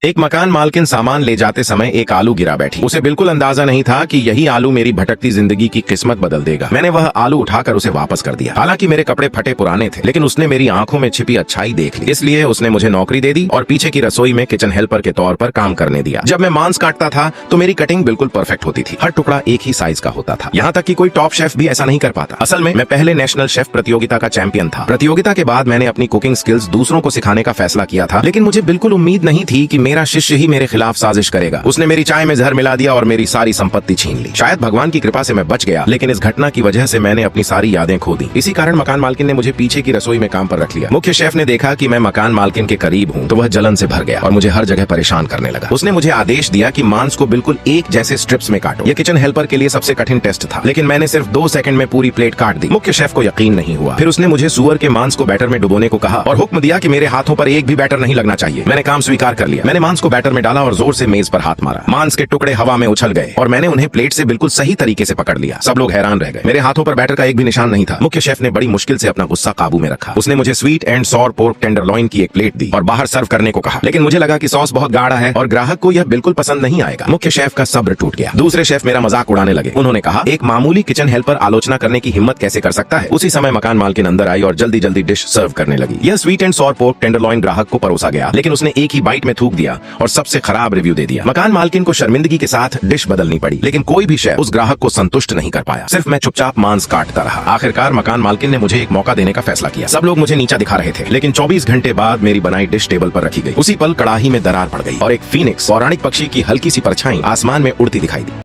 एक मकान मालकिन सामान ले जाते समय एक आलू गिरा बैठी। उसे बिल्कुल अंदाजा नहीं था कि यही आलू मेरी भटकती जिंदगी की किस्मत बदल देगा। मैंने वह आलू उठाकर उसे वापस कर दिया। हालांकि मेरे कपड़े फटे पुराने थे, लेकिन उसने मेरी आंखों में छिपी अच्छाई देख ली। इसलिए उसने मुझे नौकरी दे दी और पीछे की रसोई में किचन हेल्पर के तौर पर काम करने दिया। जब मैं मांस काटता था तो मेरी कटिंग बिल्कुल परफेक्ट होती थी। हर टुकड़ा एक ही साइज का होता था। यहाँ तक कि कोई टॉप शेफ भी ऐसा नहीं कर पाता। असल में मैं पहले नेशनल शेफ प्रतियोगिता का चैंपियन था। प्रतियोगिता के बाद मैंने अपनी कुकिंग स्किल्स दूसरों को सिखाने का फैसला किया था, लेकिन मुझे बिल्कुल उम्मीद नहीं थी कि मेरा शिष्य ही मेरे खिलाफ साजिश करेगा। उसने मेरी चाय में जहर मिला दिया और मेरी सारी संपत्ति छीन ली। शायद भगवान की कृपा से मैं बच गया, लेकिन इस घटना की वजह से मैंने अपनी सारी यादें खो दी। इसी कारण मकान मालकिन ने मुझे पीछे की रसोई में काम पर रख लिया। मुख्य शेफ ने देखा कि मैं मकान मालकिन के करीब हूँ तो वह जलन से भर गया और मुझे हर जगह परेशान करने लगा। उसने मुझे आदेश दिया कि मांस को बिल्कुल एक जैसे स्ट्रिप्स में काटो। यह किचन हेल्पर के लिए सबसे कठिन टेस्ट था, लेकिन मैंने सिर्फ 2 सेकंड में पूरी प्लेट काट दी। मुख्य शेफ को यकीन नहीं हुआ। फिर उसने मुझे सुअर के मांस को बैटर में डुबोने को कहा और हुक्म दिया कि मेरे हाथों पर एक भी बैटर नहीं लगना चाहिए। मैंने काम स्वीकार कर लिया। मैंने मांस को बैटर में डाला और जोर से मेज पर हाथ मारा। मांस के टुकड़े हवा में उछल गए और मैंने उन्हें प्लेट से बिल्कुल सही तरीके से पकड़ लिया। सब लोग हैरान रह गए। मेरे हाथों पर बैटर का एक भी निशान नहीं था। मुख्य शेफ ने बड़ी मुश्किल से अपना गुस्सा काबू में रखा। उसने मुझे sweet and sour pork tenderloin की एक प्लेट दी और बाहर सर्व करने को कहा, लेकिन मुझे लगा कि सॉस बहुत गाढ़ा है और ग्राहक को यह बिल्कुल पसंद नहीं आएगा। मुख्य शेफ का सब्र टूट गया। दूसरे शेफ मेरा मजाक उड़ाने लगे। उन्होंने कहा, एक मामूली किचन हेल्पर आलोचना करने की हिम्मत कैसे कर सकता है। उसी समय मकान मालकिन अंदर आई और जल्दी जल्दी डिश सर्व करने लगी। यह sweet and sour pork tenderloin ग्राहक को परोसा गया, लेकिन उसने एक ही बाइट में थूक दिया और सबसे खराब रिव्यू दे दिया। मकान मालकिन को शर्मिंदगी के साथ डिश बदलनी पड़ी, लेकिन कोई भी शेफ उस ग्राहक को संतुष्ट नहीं कर पाया। सिर्फ मैं चुपचाप मांस काटता रहा। आखिरकार मकान मालकिन ने मुझे एक मौका देने का फैसला किया। सब लोग मुझे नीचा दिखा रहे थे, लेकिन 24 घंटे बाद मेरी बनाई डिश टेबल पर रखी गई। उसी पल कड़ाही में दरार पड़ गई और एक फीनिक्स पौराणिक पक्षी की हल्की सी परछाई आसमान में उड़ती दिखाई दी।